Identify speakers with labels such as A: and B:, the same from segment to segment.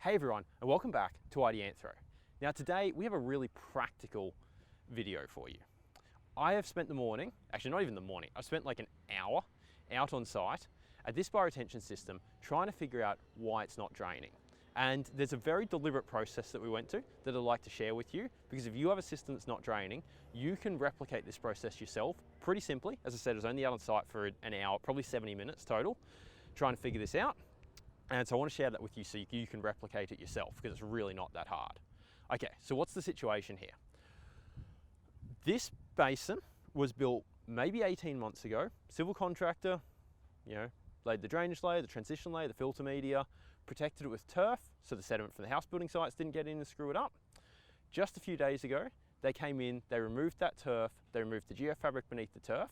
A: Hey everyone, and welcome back to Ideanthro. Now today we have a really practical video for you. I have spent the morning, actually not even the morning, I've spent like an hour out on site at this bioretention system trying to figure out why it's not draining. And there's a very deliberate process that we went to that I'd like to share with you, because if you have a system that's not draining, you can replicate this process yourself pretty simply. As I said, I was only out on site for an hour, probably 70 minutes total, trying to figure this out. And so I want to share that with you so you can replicate it yourself, because it's really not that hard. Okay, so what's the situation here? This basin was built maybe 18 months ago. Civil contractor, laid the drainage layer, the transition layer, the filter media, protected it with turf so the sediment from the house building sites didn't get in and screw it up. Just a few days ago, they came in, they removed that turf, they removed the geofabric beneath the turf,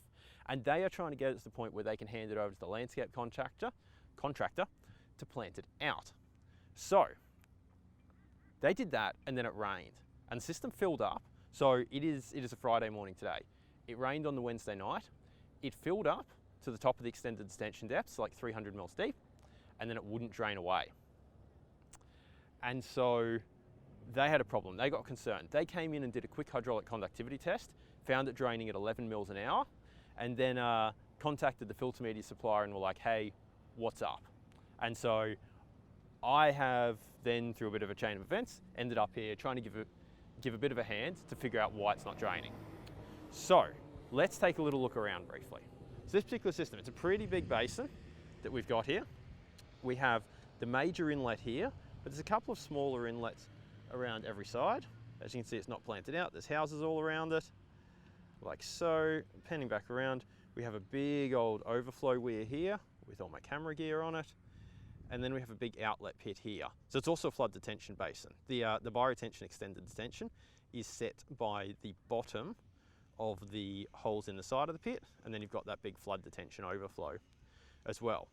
A: and they are trying to get it to the point where they can hand it over to the landscape contractor to plant it out. So they did that, and then it rained and the system filled up. So it is a Friday morning today. It rained on the Wednesday night. It filled up to the top of the extended extension depths, like 300 mils deep, and then it wouldn't drain away. And so they had a problem. They got concerned. They came in and did a quick hydraulic conductivity test, found it draining at 11 mils an hour, and then contacted the filter media supplier and were like, hey, what's up? And so I have then, through a bit of a chain of events, ended up here trying to give a bit of a hand to figure out why it's not draining. So let's take a little look around briefly. So this particular system, it's a pretty big basin that we've got here. We have the major inlet here, but there's a couple of smaller inlets around every side. As you can see, it's not planted out. There's houses all around it, like so. Panning back around, we have a big old overflow weir here with all my camera gear on it. And then we have a big outlet pit here. So it's also a flood detention basin. The bioretention extended detention is set by the bottom of the holes in the side of the pit, and then you've got that big flood detention overflow as well.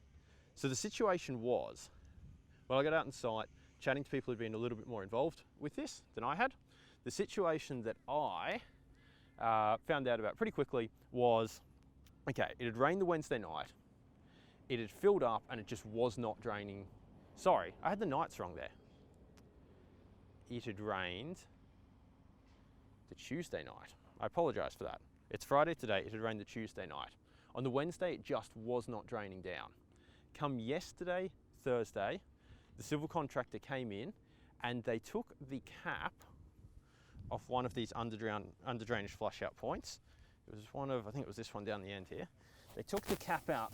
A: So the situation was, when I got out on site, chatting to people who'd been a little bit more involved with this than I had, the situation that I found out about pretty quickly was, okay, it had rained the Wednesday night, it had filled up and it just was not draining. Sorry, I had the nights wrong there. It had rained the Tuesday night. I apologize for that. It's Friday today, it had rained the Tuesday night. On the Wednesday, it just was not draining down. Come yesterday, Thursday, the civil contractor came in and they took the cap off one of these under drainage flush out points. It was one of, I think it was this one down the end here. They took the cap out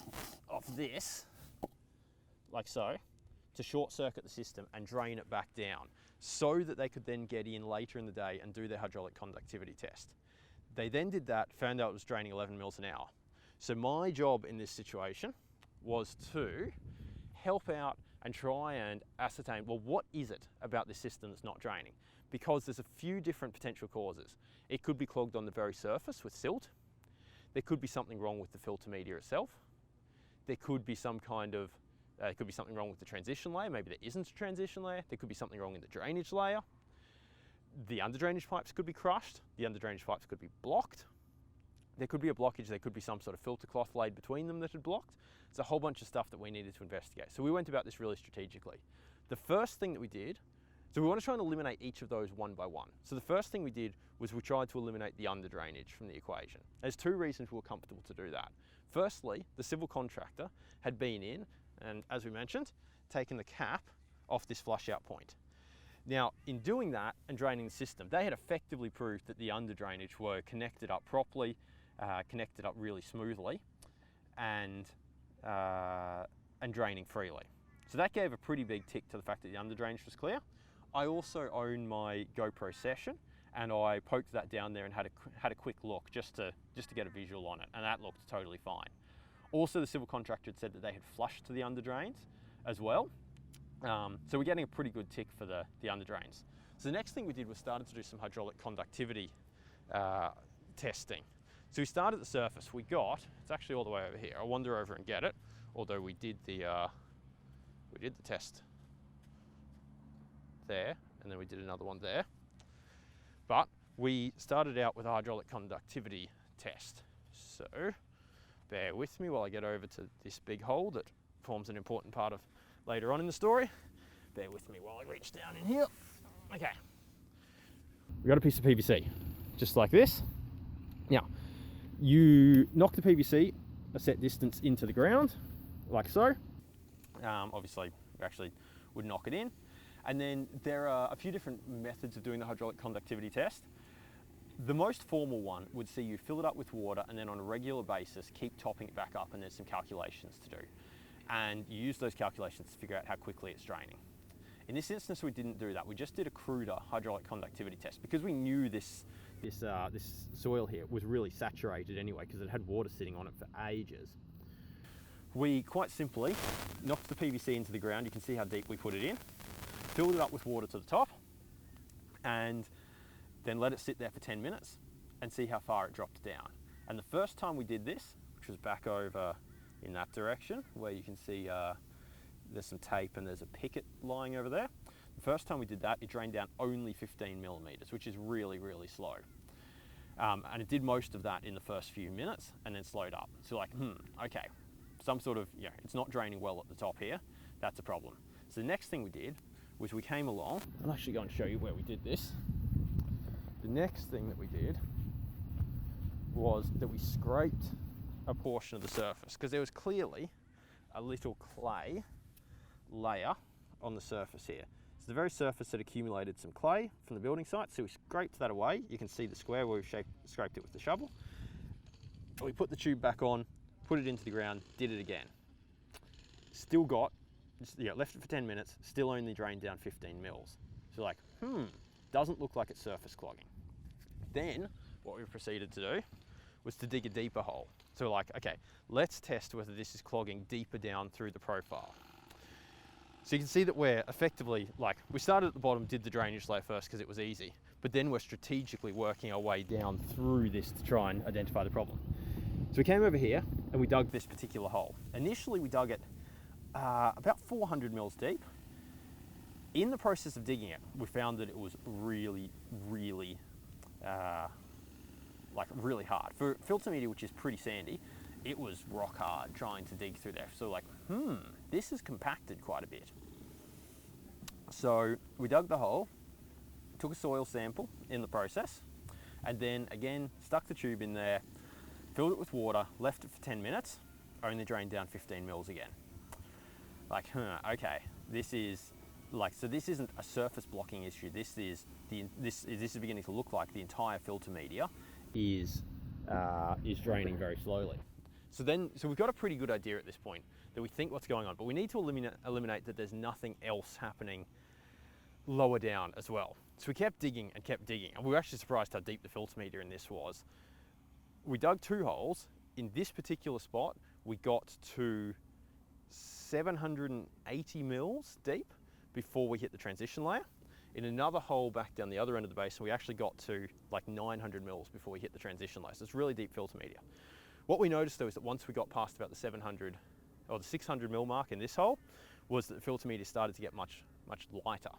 A: of this, like so, to short circuit the system and drain it back down so that they could then get in later in the day and do their hydraulic conductivity test. They then did that, found out it was draining 11 mils an hour. So my job in this situation was to help out and try and ascertain, well, what is it about this system that's not draining? Because there's a few different potential causes. It could be clogged on the very surface with silt. There could be something wrong with the filter media itself. There could be some kind of, could be something wrong with the transition layer. Maybe there isn't a transition layer. There could be something wrong in the drainage layer. The under drainage pipes could be crushed. The under drainage pipes could be blocked. There could be a blockage. There could be some sort of filter cloth laid between them that had blocked. It's a whole bunch of stuff that we needed to investigate. So we went about this really strategically. The first thing that we did, so we want to try and eliminate each of those one by one. So the first thing we did was we tried to eliminate the under drainage from the equation. There's two reasons we were comfortable to do that. Firstly, the civil contractor had been in and, as we mentioned, taken the cap off this flush out point. Now, in doing that and draining the system, they had effectively proved that the under drainage were connected up properly, connected up really smoothly, and draining freely. So that gave a pretty big tick to the fact that the under drainage was clear. I also own my GoPro session, and I poked that down there and had a quick look just to get a visual on it, and that looked totally fine. Also, the civil contractor had said that they had flushed to the under drains as well. So we're getting a pretty good tick for the under drains. So the next thing we did was started to do some hydraulic conductivity testing. So we started at the surface. It's actually all the way over here. I'll wander over and get it, although we did the test there, and then we did another one there. But we started out with a hydraulic conductivity test. So bear with me while I get over to this big hole that forms an important part of later on in the story. bear with me while I reach down in here. Okay. We've got a piece of PVC, just like this. Now, you knock the PVC a set distance into the ground, like so. Obviously, we actually would knock it in. And then there are a few different methods of doing the hydraulic conductivity test. The most formal one would see you fill it up with water and then on a regular basis keep topping it back up, and there's some calculations to do. And you use those calculations to figure out how quickly it's draining. In this instance, we didn't do that. We just did a cruder hydraulic conductivity test because we knew this soil here was really saturated anyway because it had water sitting on it for ages. We quite simply knocked the PVC into the ground. You can see how deep we put it in, filled it up with water to the top, and then let it sit there for 10 minutes and see how far it dropped down. And the first time we did this, which was back over in that direction where you can see there's some tape and there's a picket lying over there. The first time we did that, it drained down only 15 millimeters, which is really, really slow. And it did most of that in the first few minutes and then slowed up. So like, okay, some sort of, it's not draining well at the top here. That's a problem. So the next thing we did was we came along. I'll actually go and show you where we did this. The next thing that we did was that we scraped a portion of the surface because there was clearly a little clay layer on the surface here. It's the very surface that accumulated some clay from the building site, so we scraped that away. You can see the square where we scraped it with the shovel. We put the tube back on, put it into the ground, did it again. Still got, left it for 10 minutes, still only drained down 15 mils. So like, doesn't look like it's surface clogging. Then what we proceeded to do was to dig a deeper hole. So we're like, okay, let's test whether this is clogging deeper down through the profile. So you can see that we're effectively, we started at the bottom, did the drainage layer first because it was easy, but then we're strategically working our way down through this to try and identify the problem. So we came over here and we dug this particular hole. Initially we dug it about 400 mils deep. In the process of digging it, we found that it was really, really, really hard. For filter media, which is pretty sandy, it was rock hard trying to dig through there. So this is compacted quite a bit. So we dug the hole, took a soil sample in the process, and then again, stuck the tube in there, filled it with water, left it for 10 minutes, only drained down 15 mils again. Okay, this is so this isn't a surface blocking issue. This is beginning to look like the entire filter media is draining very slowly. So we've got a pretty good idea at this point that we think what's going on, but we need to eliminate that there's nothing else happening lower down as well. So we kept digging, and we were actually surprised how deep the filter media in this was. We dug 2 holes. In this particular spot, we got to 780 mils deep before we hit the transition layer. In another hole back down the other end of the basin, we actually got to 900 mils before we hit the transition layer. So it's really deep filter media. What we noticed though is that once we got past about the 700 or the 600 mil mark in this hole, was that the filter media started to get much, much lighter.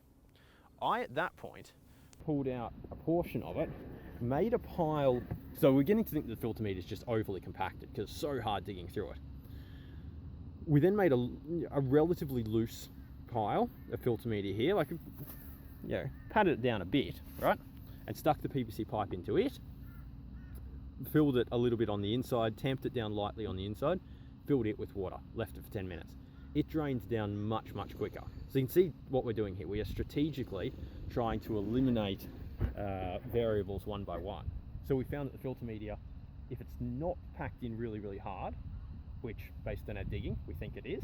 A: I, at that point, pulled out a portion of it, made a pile. So we're getting to think that the filter media is just overly compacted because it's so hard digging through it. We then made a relatively loose pile of filter media here, patted it down a bit, right? And stuck the PVC pipe into it, filled it a little bit on the inside, tamped it down lightly on the inside, filled it with water, left it for 10 minutes. It drains down much, much quicker. So you can see what we're doing here. We are strategically trying to eliminate variables one by one. So we found that the filter media, if it's not packed in really, really hard, which based on our digging, we think it is,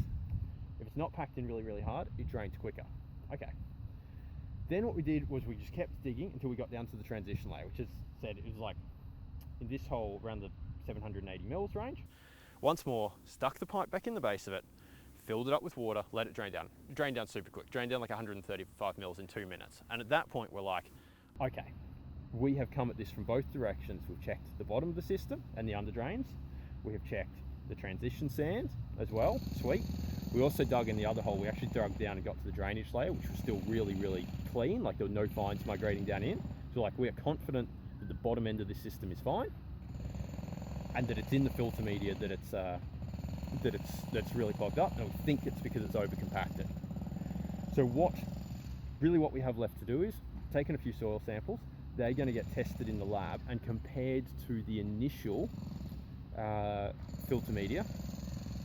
A: if it's not packed in really, really hard, it drains quicker. Okay. Then what we did was we just kept digging until we got down to the transition layer, which is said, it was in this hole around the 780 mils range. Once more, stuck the pipe back in the base of it, filled it up with water, let it drain down. It drained down super quick, drained down 135 mils in 2 minutes. And at that point, we're like, okay, we have come at this from both directions. We've checked the bottom of the system and the under drains. We have checked the transition sand as well, sweet. We also dug in the other hole. We actually dug down and got to the drainage layer, which was still really, really clean. There were no fines migrating down in. So we are confident that the bottom end of this system is fine, and that it's in the filter media that it's really clogged up, and we think it's because it's over compacted. So what we have left to do is taking a few soil samples. They're going to get tested in the lab and compared to the initial filter media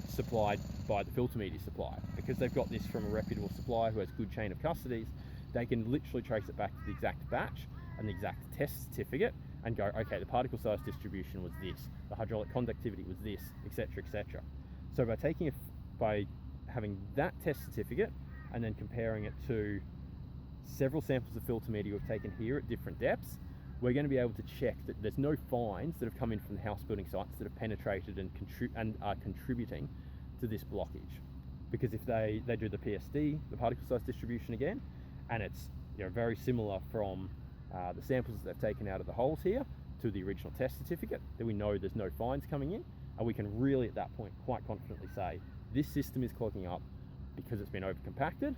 A: supplied by the filter media supplier. Because they've got this from a reputable supplier who has good chain of custodies, they can literally trace it back to the exact batch and the exact test certificate and go, okay, the particle size distribution was this, the hydraulic conductivity was this, etc., etc. So by having that test certificate and then comparing it to several samples of filter media we've taken here at different depths, we're going to be able to check that there's no fines that have come in from the house building sites that have penetrated and are contributing to this blockage. Because if they do the PSD, the particle size distribution again, and it's very similar from the samples that they've taken out of the holes here to the original test certificate, then we know there's no fines coming in, and we can really at that point quite confidently say this system is clogging up because it's been over-compacted,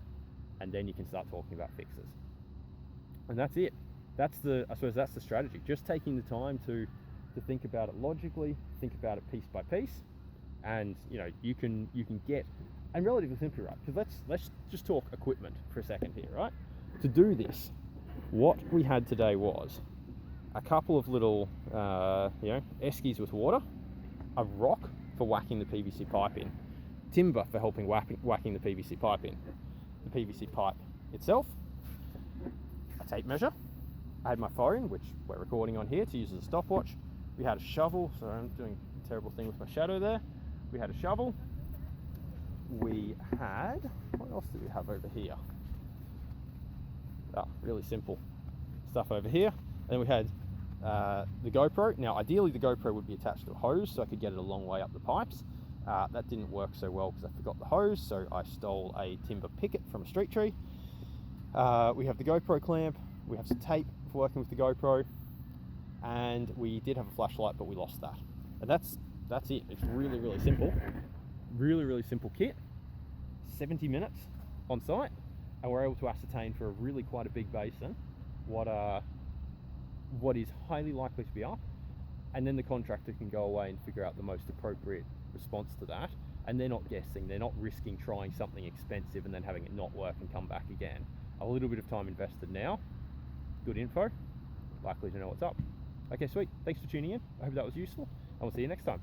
A: and then you can start talking about fixes. And that's it. I suppose that's the strategy. Just taking the time to think about it logically, think about it piece by piece, and you can get, and relatively simply, right? Because let's just talk equipment for a second here, right? To do this, what we had today was a couple of little eskies with water, a rock for whacking the PVC pipe in, timber for helping whacking the PVC pipe in, the PVC pipe itself, a tape measure. I had my phone, which we're recording on here, to use as a stopwatch. We had a shovel, so I'm doing a terrible thing with my shadow there. We had a shovel. We had, what else did we have over here? Really simple stuff over here. And then we had the GoPro. Now, ideally the GoPro would be attached to a hose so I could get it a long way up the pipes. That didn't work so well because I forgot the hose, so I stole a timber picket from a street tree. We have the GoPro clamp. We have some tape for working with the GoPro, and we did have a flashlight, but we lost that. And that's it. It's really, really simple. Really, really simple kit. 70 minutes on site, and we're able to ascertain for a really quite a big basin what is highly likely to be up, and then the contractor can go away and figure out the most appropriate response to that, and they're not guessing, they're not risking trying something expensive and then having it not work and come back again. A little bit of time invested now, good info, likely to know what's up. Okay, sweet, thanks for tuning in. I hope that was useful, and we'll see you next time.